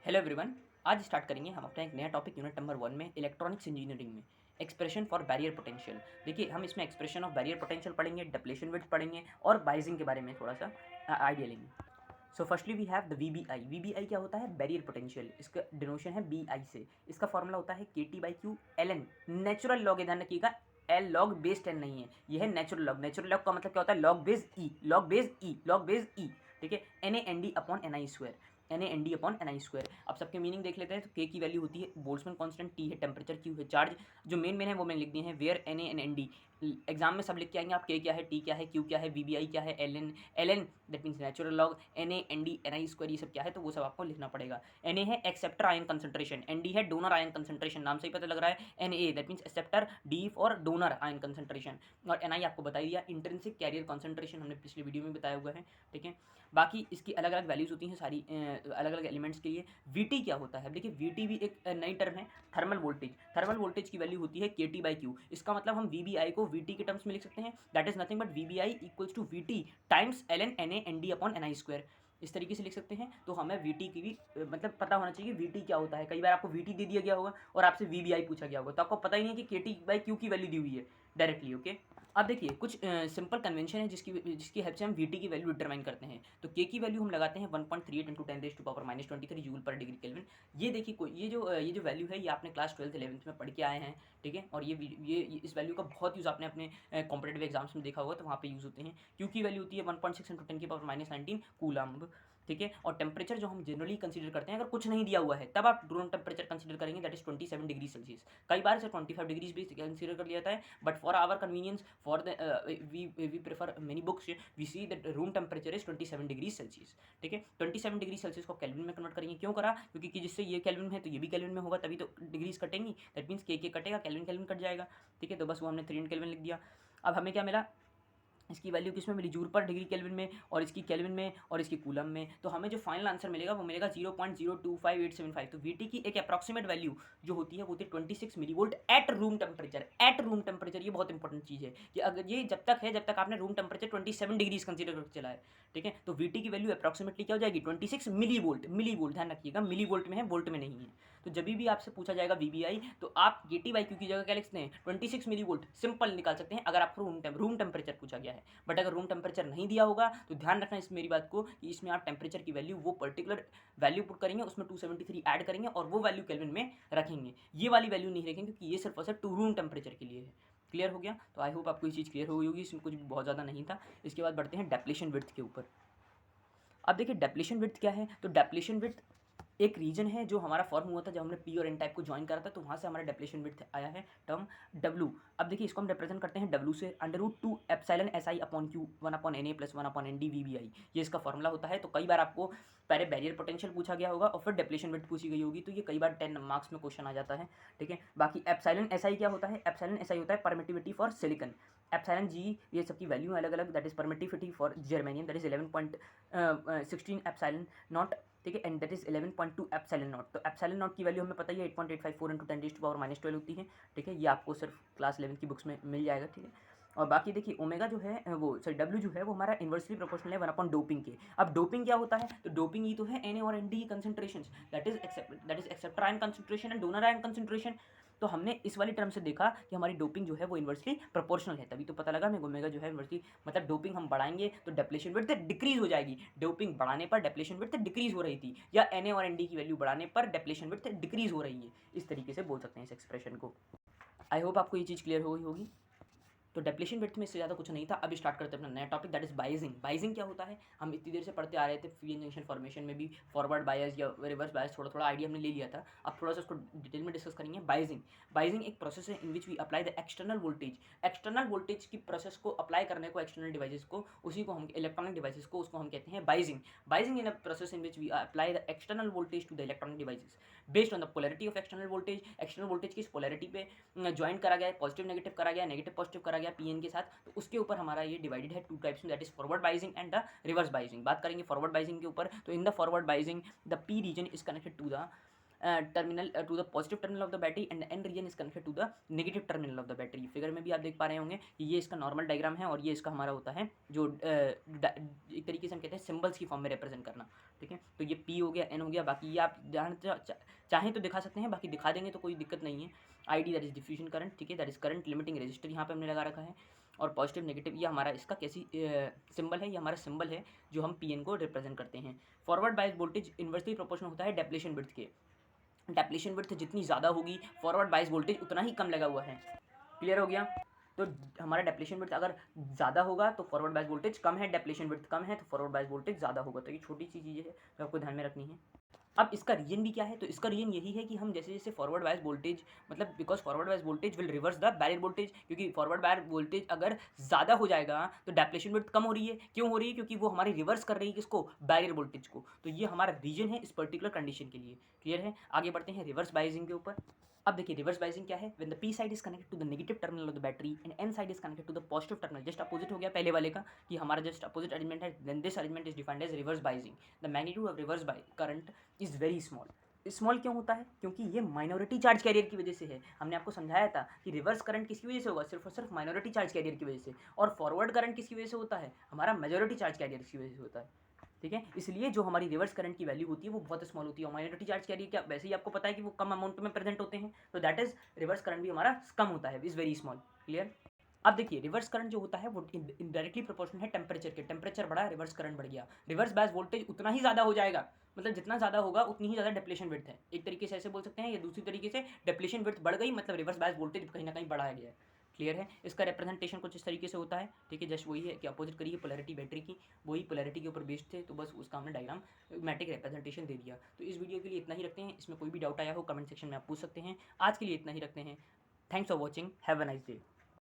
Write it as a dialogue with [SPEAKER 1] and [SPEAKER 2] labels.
[SPEAKER 1] Hello everyone. आज start करेंगे हम अपना एक नया टॉपिक यूनिट नंबर 1 में इलेक्ट्रॉनिक्स इंजीनियरिंग में एक्सप्रेशन फॉर बैरियर पोटेंशियल। देखिए हम इसमें एक्सप्रेशन ऑफ बैरियर पोटेंशियल पढ़ेंगे, डिप्लेशन विड्थ पढ़ेंगे और बाइजिंग के बारे में थोड़ा सा आइडिया लेंगे। So firstly we have the VBI. VBI क्या होता है? Barrier potential. इसका डिनोशन है बीआई से। इसका फॉर्मूला होता है KT/Q ln नेचुरल लॉग। ध्यान रखिएगा, एल लॉग बेस 10 नहीं है, यह है नेचुरल लॉग। नेचुरल लॉग का मतलब क्या होता है? लॉग बेस ई, लॉग बेस ई, लॉग बेस ई। ठीक है, NaND upon NI square, NaND upon NI square. अब सबके मीनिंग देख लेते हैं। तो K की वैल्यू होती है बोल्ट्जमैन कांस्टेंट, T है टेम्परेचर, Q है चार्ज। जो मेन है वो मैंने लिख दिए हैं, वेयर NaND। एग्जाम में सब लिख के आएंगे आप, K क्या है, T क्या है, Q क्या है, VBI क्या है, LN that means natural log, NaND NI square, ये सब क्या है तो वो सब आपको लिखना पड़ेगा। Na है एक्सेप्टर आयन कंसंट्रेशन, ND है डोनर आयन कंसंट्रेशन, नाम से ही पता लग रहा है। Na that means acceptor, D for donor ion concentration, और NI आपको बता दिया इंट्रिंसिक कैरियर कंसंट्रेशन, हमने पिछले वीडियो में बताया हुआ है। ठीक है, बाकी इसकी अलग अलग वैल्यूज़ होती हैं सारी अलग अलग एलिमेंट्स के लिए। VT क्या होता है? देखिए VT भी एक नई टर्म है, थर्मल वोल्टेज। थर्मल वोल्टेज की वैल्यू होती है KT/Q। इसका मतलब हम VBI को VT के टर्म्स में लिख सकते हैं, that is nothing but VBI equals to VT times ln NaND upon NI square. इस तरीके से लिख सकते हैं। तो हमें VT की भी मतलब पता होना चाहिए VT क्या होता है। कई बार आपको VT दे दिया गया होगा और आपसे VBI पूछा गया होगा, तो आपको पता ही नहीं है कि KT/Q की वैल्यू दी हुई है डायरेक्टली। ओके, अब देखिए कुछ सिंपल कन्वेंशन है जिसकी हेल्प से हम VT की वैल्यू डिटरमाइन करते हैं। तो K की वैल्यू हम लगाते हैं 1.38 इंटू 10⁻⁻23 जूल पर डिग्री केल्विन। ये देखिए ये जो वैल्यू है ये आपने क्लास 12th 11th में पढ़ के आए हैं। ठीक है, और ये इस वैल्यू का बहुत यूज़ आपने अपने कॉम्पिटेटिव एग्जाम्स में देखा होगा, तो वहाँ पे यूज़ होते हैं। Q की वैल्यू होती है 1.6 इंटू 10⁻⁻19 कूलम्ब। ठीक है, और टेम्परेचर जो हम जनरली कंसीडर करते हैं, अगर कुछ नहीं दिया हुआ है तब आप रूम टेम्परेचर कंसीडर करेंगे, दैट इज 27 डिग्री सेल्सियस। कई बार इसे 25 डिग्रीज भी कंसीडर कर लिया जाता है, but for our convenience, for the we prefer many books, we see that room temperature is 27 degree Celsius. ठीक है, 27 डिग्री सेल्सियस को केल्विन में कन्वर्ट करेंगे। क्यों करा? क्योंकि जिससे ये केल्विन है तो ये भी केल्विन में होगा, तभी तो डिग्रीज कटेंगी। दैट मीन्स के कटेगा, केल्विन केल्विन कट जाएगा। ठीक है, तो बस वो हमने 3 केल्विन लिख दिया। अब हमें क्या मिला? इसकी वैल्यू किस में मिली? जूल पर डिग्री केल्विन में, और इसकी केल्विन में, और इसकी कूलम में। तो हमें जो फाइनल आंसर मिलेगा वो मिलेगा 0.025875। तो VT की एक अप्रॉक्सीमेट वैल्यू जो होती है वो होती है 26 millivolt at room temperature. At room temperature ये बहुत इंपॉर्टेंट चीज़ है कि अगर ये जब तक आपने रूम टेम्परेचर 27 डिग्रीज कंसीडर करके चला है। ठीक है, तो VT की वैल्यू अप्रॉक्सीमेटली क्या हो जाएगी? 26 मिली वोल्ट। मिली वोल्ट ध्यान रखिएगा, मिली वोल्ट में है, वोल्ट में नहीं है। तो जब भी आपसे पूछा जाएगा VBI, तो आप KT/Q की जगह क्या लिख सकते हैं? 26 मिली वोल्ट सिंपल निकाल सकते हैं, अगर आपको रूम टेम्परेचर पूछा गया है। बट अगर रूम टेम्परेचर नहीं दिया होगा तो ध्यान रखना इस मेरी बात को कि इसमें आप टेम्परेचर की वैल्यू वो पर्टिकुलर वैल्यू पुट करेंगे, उसमें 273 ऐड करेंगे और वो वैल्यू केल्विन में रखेंगे। ये वाली वैल्यू नहीं रखेंगे क्योंकि ये सिर्फ और सिर्फ टू रूम टेम्परेचर के लिए है। क्लियर हो गया? तो आई होप आपको ये चीज़ क्लियर हो गई होगी, इसमें कुछ बहुत ज़्यादा नहीं था। इसके बाद बढ़ते हैं डेप्लेशन विड्थ के ऊपर। अब देखिए डेप्लेशन विड्थ क्या है? तो डेप्लेशन विड्थ एक रीजन है जो हमारा फॉर्म हुआ था जब हमने P और N टाइप को ज्वाइन करा था, तो वहाँ से हमारा डेप्लेशन विड्थ आया है टर्म W। अब देखिए इसको हम रिप्रेजेंट करते हैं W से, √2 epsilon SI upon Q 1/NA + 1/ND VBI, ये इसका फॉर्मूला होता है। तो कई बार आपको पहले बैरियर पोटेंशियल पूछा गया होगा और फिर डेप्लेशन विड्थ पूछी गई होगी, तो ये कई बार 10 मार्क्स में क्वेश्चन आ जाता है। ठीक है, बाकी एप्सिलॉन SI क्या होता है? एप्सिलॉन SI होता है permittivity for silicon. Epsilon G ये सबकी वैल्यू अलग अलग, that is permittivity for germanium, that is 11.16 epsilon not. ठीक है, and that is 11.2 epsilon not. तो एप्सिलॉन नॉट की वैल्यू हमें पता ही है 8.854 इंटू 10⁻⁻12 होती है। ठीक है, ये आपको सिर्फ क्लास 11 की बुक्स में मिल जाएगा। ठीक है, और बाकी देखिए ओमेगा जो है वो सॉरी W जो है वो हमारा इन्वर्सली प्रोपोर्शनल है 1/डोपिंग के। अब डोपिंग क्या होता है? तो डोपिंग ही तो है Na और ND concentration, that is acceptor ion concentration and donor ion concentration. तो हमने इस वाली टर्म से देखा कि हमारी डोपिंग जो है वो इन्वर्सली प्रोपोर्शनल है, तभी तो पता लगा हमें ओमेगा जो है इन्वर्सली, मतलब डोपिंग हम बढ़ाएंगे तो डेप्लेशन विड्थ डिक्रीज हो जाएगी। डोपिंग बढ़ाने पर डेप्लेशन विड्थ डिक्रीज हो रही थी, या Na और ND की वैल्यू बढ़ाने पर डेप्लेशन विड्थ डिक्रीज हो रही है। इस तरीके से बोल सकते हैं इस एक्सप्रेशन को। आई होप आपको ये चीज़ क्लियर हो गई होगी। तो डेप्लेशन विड्थ में इससे ज़्यादा कुछ नहीं था। अब स्टार्ट करते हैं अपना नया टॉपिक, दैट इज बाइजिंग। बाइजिंग क्या होता है? हम इतनी देर से पढ़ते आ रहे थे, फ्री जंक्शन फॉर्मेशन में भी फॉरवर्ड बायस या रिवर्स बायस थोड़ा थोड़ा आइडिया हमने ले लिया था। अब थोड़ा सा उसको डिटेल में डिस्कस करेंगे। बाइजिंग, बाइजिंग एक प्रोसेस है in which we apply the external voltage. External voltage की प्रोसेस को अप्लाई करने को एक्सटर्नल डिवाइसेस को, उसी को हम इलेक्ट्रॉनिक डिवाइसेस को, उसको हम कहते हैं biasing. Biasing in a process in which we apply the external voltage to the electronic devices based on the polarity of external voltage. External voltage की इस पोलैरिटी पे ज्वाइन करा गया है, पॉजिटिव नेगेटिव करा गया, नेगेटिव पॉजिटिव करा गया PN के साथ, तो उसके ऊपर हमारा ये डिवाइडेड है टू टाइप्स में, that is forward biasing and the reverse biasing. बात करेंगे फॉरवर्ड बाइजिंग के ऊपर, तो in the forward biasing the P region is connected to the terminal to the positive terminal of the battery and N region is connected to the negative terminal of the battery. Figure में भी आप देख पा रहे होंगे कि ये इसका नॉर्मल डायग्राम है और ये इसका हमारा होता है जो एक तरीके से हम कहते हैं सिंबल्स की फॉर्म में रिप्रेजेंट करना, ठीक है। तो ये P हो गया, N हो गया, बाकी ये आप चाहें तो दिखा सकते हैं, बाकी दिखा देंगे तो कोई दिक्कत नहीं है। ID that is diffusion current, ठीक है, that is current limiting resistor यहाँ पे हमने लगा रखा है। और पॉजिटिव नेगेटिव ये हमारा इसका कैसी सिंबल है, ये हमारा सिंबल है जो हम PN को रिप्रेजेंट करते हैं। Forward bias voltage inversely proportional होता है डेप्लेशन विड्थ के। डेप्लेशन विड्थ जितनी ज़्यादा होगी फॉरवर्ड बायस वोल्टेज उतना ही कम लगा हुआ है। क्लियर हो गया? तो हमारा डेप्लेशन विड्थ अगर ज़्यादा होगा तो फॉरवर्ड बायस वोल्टेज कम है, डेप्लेशन विड्थ कम है तो फॉरवर्ड बायस वोल्टेज ज़्यादा होगा। तो ये छोटी सी चीज़ें है जो आपको ध्यान में रखनी है। अब इसका रीजन भी क्या है? तो इसका रीजन यही है कि हम जैसे जैसे फॉरवर्ड बायस वोल्टेज मतलब because forward bias voltage will reverse the barrier voltage, क्योंकि फॉरवर्ड बायस वोल्टेज अगर ज़्यादा हो जाएगा तो डेप्लेशन विड्थ कम हो रही है। क्यों हो रही है? क्योंकि वो हमारी रिवर्स कर रही है किसको? बैरियर वोल्टेज को। तो ये हमारा रीजन है इस पर्टिकुलर कंडीशन के लिए। क्लियर है? आगे बढ़ते हैं रिवर्स बायसिंग के ऊपर। अब देखिए रिवर्स बायसिंग क्या है? When the P side is connected to the negative terminal of the battery and N side is connected to the positive terminal, just opposite हो गया पहले वाले का कि हमारा जस्ट अपोजिट अरेंजमेंट है, then this arrangement is defined as reverse biasing. The magnitude of reverse current is very small. Small क्यों होता है? क्योंकि ये माइनॉरिटी चार्ज कैरियर की वजह से है। हमने आपको समझाया था कि रिवर्स करंट किसकी वजह से होगा? सिर्फ और सिर्फ माइनॉरिटी चार्ज कैरियर की वजह से। और फॉरवर्ड करंट किसकी वजह से होता है? हमारा मेजॉरिटी चार्ज कैरियर की वजह से होता है, ठीक है। इसलिए जो हमारी रिवर्स करंट की वैल्यू होती है वो बहुत स्मॉल होती है। और माइनॉरिटी चार्ज कैरियर क्या वैसे ही आपको पता है कि वो कम अमाउंट में प्रेजेंट होते हैं, तो दैट इज रिवर्स करंट भी हमारा कम होता है, इज़ वेरी स्मॉल। क्लियर? अब देखिए रिवर्स करंट जो होता है वो डायरेक्टली प्रोपोर्शनल है टेम्परेचर के। टेम्परेचर बढ़ा, रिवर्स करंट बढ़ गया। रिवर्स बायस वोल्टेज उतना ही ज़्यादा हो जाएगा, मतलब जितना ज़्यादा होगा उतनी ही ज़्यादा डेप्लेशन विड्थ है। एक तरीके से ऐसे बोल सकते हैं, या दूसरी तरीके से डेप्लेशन विड्थ बढ़ गई मतलब रिवर्स बायस वोल्टेज कहीं ना कहीं बढ़ाया गया है। क्लियर है? इसका रिप्रेजेंटेशन कुछ इस तरीके से होता है, ठीक है। जस्ट वही है कि अपोजिट करिए पोलैरिटी बैटरी की, वही पोलैरिटी के ऊपर बेस्ड थे, तो बस उसका हमने डायग्राम मैट्रिक रिप्रेजेंटेशन दे दिया। तो इस वीडियो के लिए इतना ही रखते हैं। इसमें कोई भी डाउट आया हो कमेंट सेक्शन में आप पूछ सकते हैं। आज के लिए इतना ही रखते हैं। Thanks for watching, have a nice day.